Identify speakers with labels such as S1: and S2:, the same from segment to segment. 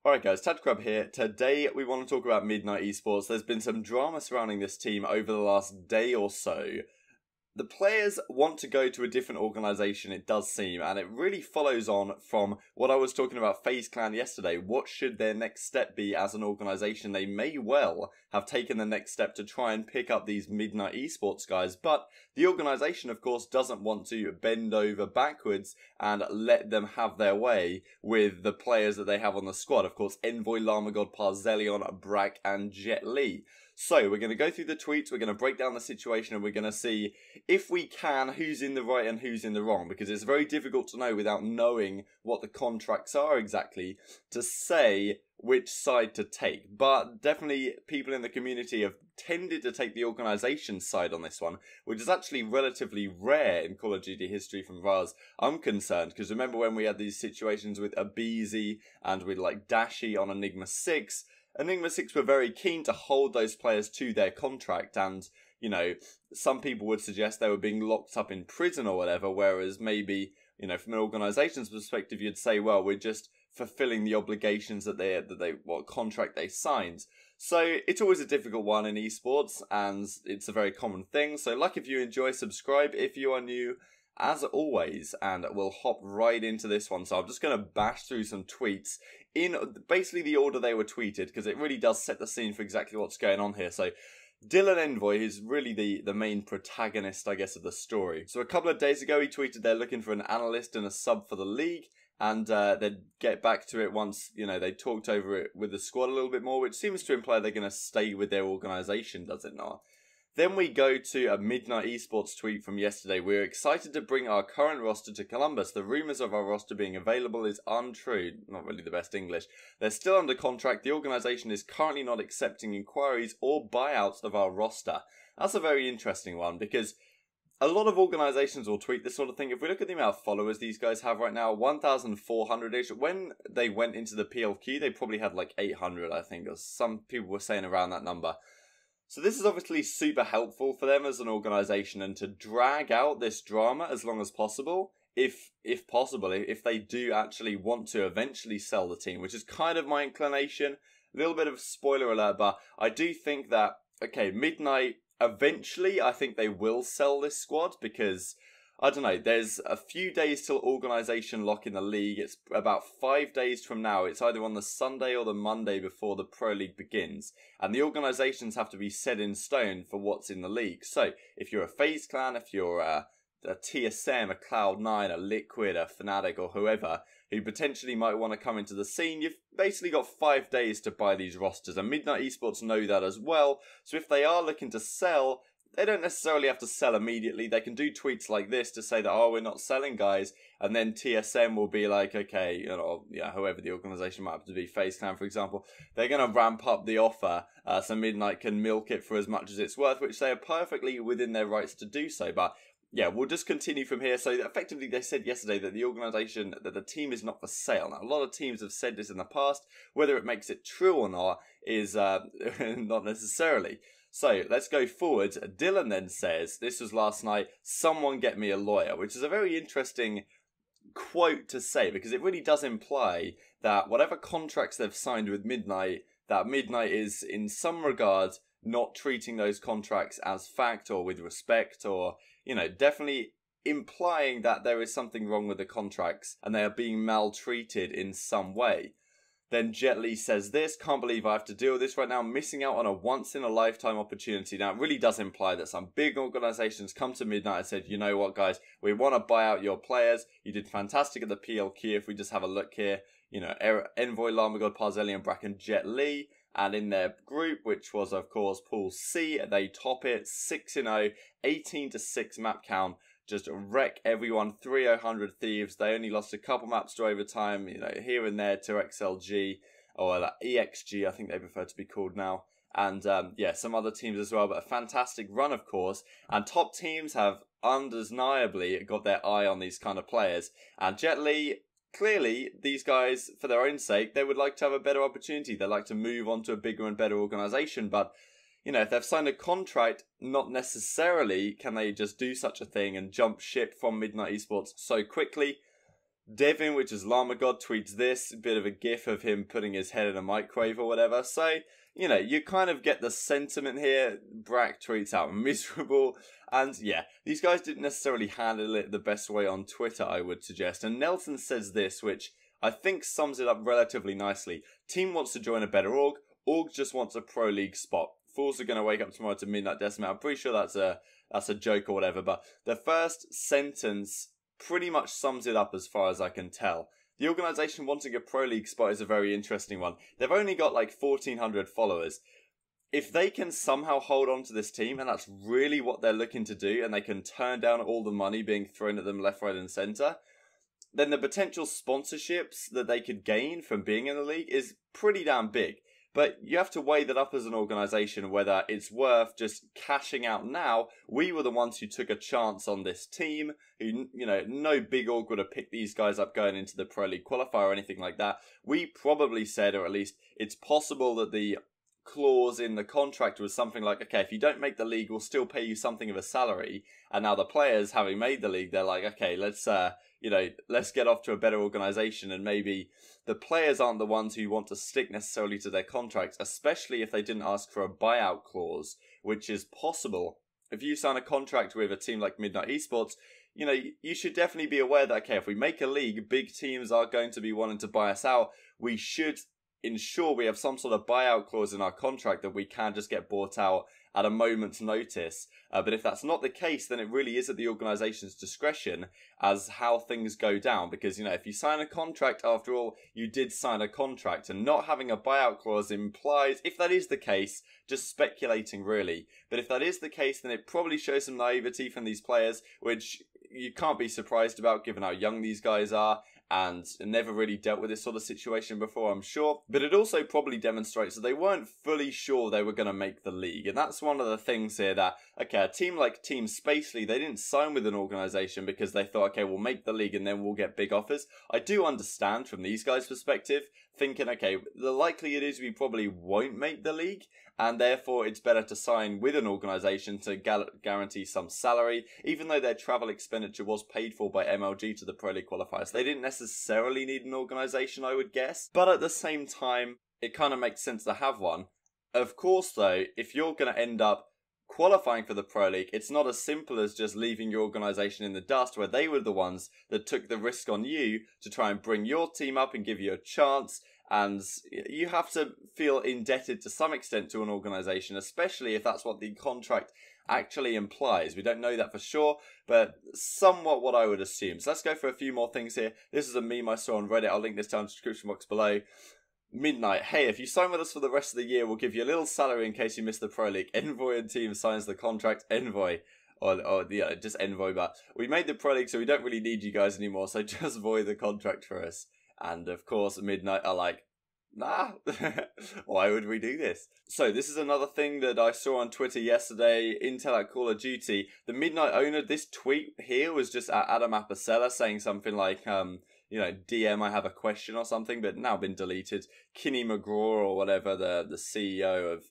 S1: Alright guys, TadCrub here. Today we want to talk about Midnight Esports. There's been some drama surrounding this team over the last day or so. The players want to go to a different organisation, it does seem, and it really follows on from what I was talking about FaZe Clan yesterday. What should their next step be as an organisation? They may well have taken the next step to try and pick up these Midnight Esports guys, but the organisation, of course, doesn't want to bend over backwards and let them have their way with the players that they have on the squad. Of course, Envoy, Lamagod, Parzelion, Brack, and Jet Li. So, we're going to go through the tweets, we're going to break down the situation, and we're going to see, if we can, who's in the right and who's in the wrong, because it's very difficult to know without knowing what the contracts are exactly, to say which side to take. But definitely, people in the community have tended to take the organisation side on this one, which is actually relatively rare in Call of Duty history from far as I'm concerned, because remember when we had these situations with Abizi and with like Dashi on Enigma 6, Enigma 6 were very keen to hold those players to their contract, and, you know, some people would suggest they were being locked up in prison or whatever, whereas maybe, you know, from an organisation's perspective, you'd say, well, we're just fulfilling the obligations what contract they signed. So it's always a difficult one in esports, and it's a very common thing. So like if you enjoy, subscribe if you are new, as always, and we'll hop right into this one. So I'm just going to bash through some tweets in basically the order they were tweeted, because it really does set the scene for exactly what's going on here. So Dylan Envoy is really the main protagonist, I guess, of the story. So a couple of days ago, he tweeted they're looking for an analyst and a sub for the league, and they'd get back to it once, you know, they talked over it with the squad a little bit more, which seems to imply they're going to stay with their organisation, does it not? Then we go to a Midnight Esports tweet from yesterday. We're excited to bring our current roster to Columbus. The rumours of our roster being available is untrue. Not really the best English. They're still under contract. The organisation is currently not accepting inquiries or buyouts of our roster. That's a very interesting one, because a lot of organisations will tweet this sort of thing. If we look at the amount of followers these guys have right now, 1,400-ish. When they went into the PLQ, they probably had like 800, I think, or some people were saying around that number. So this is obviously super helpful for them as an organisation, and to drag out this drama as long as possible, if possible, if they do actually want to eventually sell the team, which is kind of my inclination. A little bit of spoiler alert, but I do think that, okay, Midnight, eventually I think they will sell this squad, because I don't know, there's a few days till organisation lock in the league. It's about 5 days from now. It's either on the Sunday or the Monday before the Pro League begins. And the organisations have to be set in stone for what's in the league. So, if you're a FaZe Clan, if you're a TSM, a Cloud9, a Liquid, a Fnatic, or whoever, who potentially might want to come into the scene, you've basically got 5 days to buy these rosters. And Midnight Esports know that as well. So if they are looking to sell, they don't necessarily have to sell immediately. They can do tweets like this to say that, oh, we're not selling, guys. And then TSM will be like, okay, you know, yeah, whoever the organisation might have to be, FaZe Clan, for example, they're going to ramp up the offer so Midnight can milk it for as much as it's worth, which they are perfectly within their rights to do so. But yeah, we'll just continue from here. So effectively, they said yesterday that the organisation, that the team is not for sale. Now, a lot of teams have said this in the past. Whether it makes it true or not is not necessarily. So, let's go forward. Dylan then says, this was last night, someone get me a lawyer, which is a very interesting quote to say, because it really does imply that whatever contracts they've signed with Midnight, that Midnight is in some regard not treating those contracts as fact or with respect, or, you know, definitely implying that there is something wrong with the contracts and they are being maltreated in some way. Then Jet Li says this, can't believe I have to deal with this right now, missing out on a once-in-a-lifetime opportunity. Now, it really does imply that some big organisations come to Midnight and said, you know what, guys, we want to buy out your players. You did fantastic at the PLQ. If we just have a look here, you know, Envoy, Lamagod, Parzelion, Brack, and Jet Li. And in their group, which was, of course, Pool C, they top it 6-0, 18-6 map count. Just wreck everyone, 3-0-100 Thieves. They only lost a couple maps to overtime, you know, here and there to XLG, or like EXG, I think they prefer to be called now. And, yeah, some other teams as well, but a fantastic run, of course. And top teams have undeniably got their eye on these kind of players. And Jet Li, clearly, these guys, for their own sake, they would like to have a better opportunity. They'd like to move on to a bigger and better organisation, but you know, if they've signed a contract, not necessarily can they just do such a thing and jump ship from Midnight Esports so quickly. Devin, which is Llama God, tweets this, bit of a gif of him putting his head in a microwave or whatever. So, you know, you kind of get the sentiment here. Brack tweets out miserable. And yeah, these guys didn't necessarily handle it the best way on Twitter, I would suggest. And Nelson says this, which I think sums it up relatively nicely. Team wants to join a better org. Org just wants a pro league spot. Fools are going to wake up tomorrow to Midnight Decimate. I'm pretty sure that's a joke or whatever. But the first sentence pretty much sums it up as far as I can tell. The organisation wanting a pro league spot is a very interesting one. They've only got like 1,400 followers. If they can somehow hold on to this team, and that's really what they're looking to do, and they can turn down all the money being thrown at them left, right and centre, then the potential sponsorships that they could gain from being in the league is pretty damn big. But you have to weigh that up as an organisation, whether it's worth just cashing out now. We were the ones who took a chance on this team. Who, you know, no big org would have picked these guys up going into the Pro League qualifier or anything like that. We probably said, or at least it's possible that the clause in the contract was something like, okay, if you don't make the league, we'll still pay you something of a salary. And now the players, having made the league, they're like, okay, let's get off to a better organisation, and maybe the players aren't the ones who want to stick necessarily to their contracts, especially if they didn't ask for a buyout clause, which is possible. If you sign a contract with a team like Midnight Esports, you know, you should definitely be aware that, okay, if we make a league, big teams are going to be wanting to buy us out. We should ensure we have some sort of buyout clause in our contract that we can just get bought out at a moment's notice. But if that's not the case, then it really is at the organisation's discretion as how things go down. Because, you know, if you sign a contract, after all, you did sign a contract. And not having a buyout clause implies, if that is the case, just speculating really. But if that is the case, then it probably shows some naivety from these players, which you can't be surprised about given how young these guys are. And never really dealt with this sort of situation before, I'm sure. But it also probably demonstrates that they weren't fully sure they were going to make the league. And that's one of the things here that, okay, a team like Team Spacely, they didn't sign with an organisation because they thought, okay, we'll make the league and then we'll get big offers. I do understand from these guys' perspective, thinking, okay, the likelihood is we probably won't make the league, and therefore it's better to sign with an organisation to guarantee some salary, even though their travel expenditure was paid for by MLG to the Pro League qualifiers. They didn't necessarily need an organisation, I would guess, but at the same time, it kind of makes sense to have one. Of course, though, if you're going to end up qualifying for the Pro League, it's not as simple as just leaving your organisation in the dust, where they were the ones that took the risk on you to try and bring your team up and give you a chance. And you have to feel indebted to some extent to an organisation, especially if that's what the contract actually implies. We don't know that for sure, but somewhat what I would assume. So let's go for a few more things here. This is a meme I saw on Reddit. I'll link this down in the description box below. Midnight, hey, if you sign with us for the rest of the year, we'll give you a little salary in case you miss the Pro League. Envoy and team signs the contract. Envoy. Or yeah, just Envoy, but we made the Pro League, so we don't really need you guys anymore, so just void the contract for us. And of course, Midnight are like, nah, why would we do this? So this is another thing that I saw on Twitter yesterday, Intel at Call of Duty. The Midnight owner, this tweet here was just at Adam Apicella saying something like, you know, DM, I have a question or something, but now been deleted. Kinney McGraw or whatever, the CEO of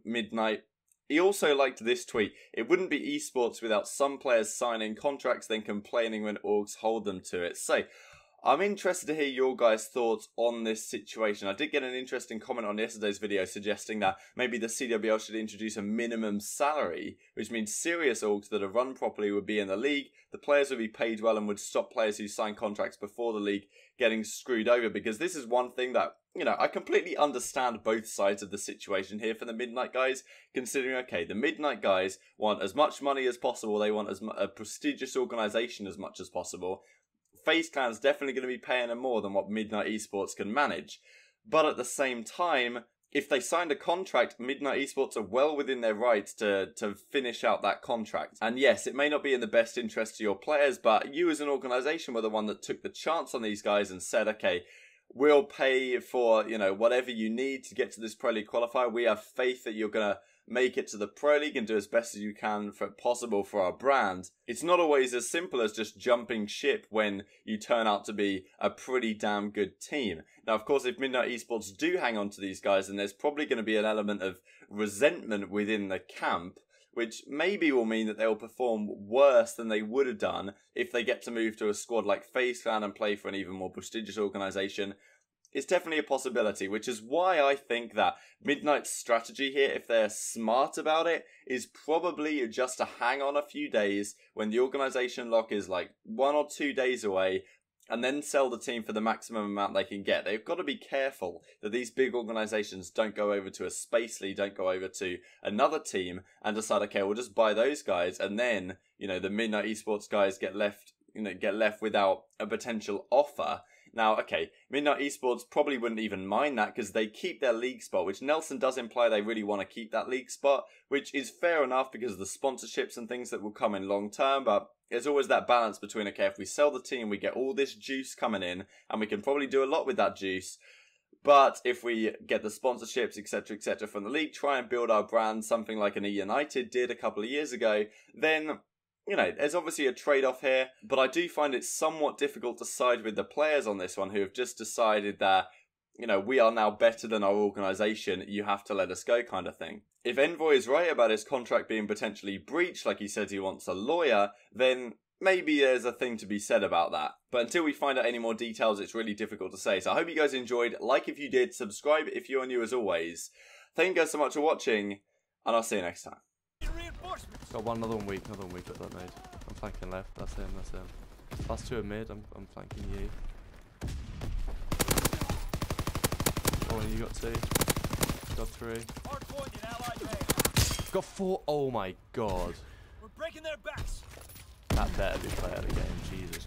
S1: Midnight. He also liked this tweet. It wouldn't be esports without some players signing contracts then complaining when orgs hold them to it. So, I'm interested to hear your guys' thoughts on this situation. I did get an interesting comment on yesterday's video suggesting that maybe the CWL should introduce a minimum salary, which means serious orgs that are run properly would be in the league, the players would be paid well, and would stop players who sign contracts before the league getting screwed over. Because this is one thing that, you know, I completely understand both sides of the situation here for the Midnight guys, considering, okay, the Midnight guys want as much money as possible, they want a prestigious organisation as much as possible. FaZe Clan's definitely going to be paying them more than what Midnight Esports can manage. But at the same time, if they signed a contract, Midnight Esports are well within their rights to finish out that contract. And yes, it may not be in the best interest of your players, but you as an organisation were the one that took the chance on these guys and said, okay, we'll pay for, you know, whatever you need to get to this Pro League qualifier. We have faith that you're going to make it to the Pro League and do as best as you can for possible for our brand. It's not always as simple as just jumping ship when you turn out to be a pretty damn good team. Now, of course, if Midnight Esports do hang on to these guys, then there's probably going to be an element of resentment within the camp, which maybe will mean that they'll perform worse than they would have done if they get to move to a squad like FaZe Clan and play for an even more prestigious organisation. It's definitely a possibility, which is why I think that Midnight's strategy here, if they're smart about it, is probably just to hang on a few days when the organisation lock is like 1 or 2 days away, and then sell the team for the maximum amount they can get. They've got to be careful that these big organisations don't go over to a Space League, don't go over to another team and decide, okay, we'll just buy those guys, and then, you know, the Midnight Esports guys get left without a potential offer. Now, okay, Midnight Esports probably wouldn't even mind that because they keep their league spot, which Nelson does imply they really want to keep that league spot, which is fair enough because of the sponsorships and things that will come in long term, but there's always that balance between, okay, if we sell the team, we get all this juice coming in, and we can probably do a lot with that juice, but if we get the sponsorships, etc., from the league, try and build our brand, something like an E United did a couple of years ago, then, you know, there's obviously a trade-off here, but I do find it somewhat difficult to side with the players on this one who have just decided that, you know, we are now better than our organisation, you have to let us go kind of thing. If Envoy is right about his contract being potentially breached, like he says he wants a lawyer, then maybe there's a thing to be said about that. But until we find out any more details, it's really difficult to say. So I hope you guys enjoyed. Like if you did, subscribe if you're new as always. Thank you guys so much for watching, and I'll see you next time.
S2: Got another one weak at that mid. I'm flanking left, that's him. Last two are mid, I'm flanking you. Oh, and you got 2. Got 3. Got 4. Oh my god.
S3: We're breaking their backs.
S2: That better be player of the game, Jesus.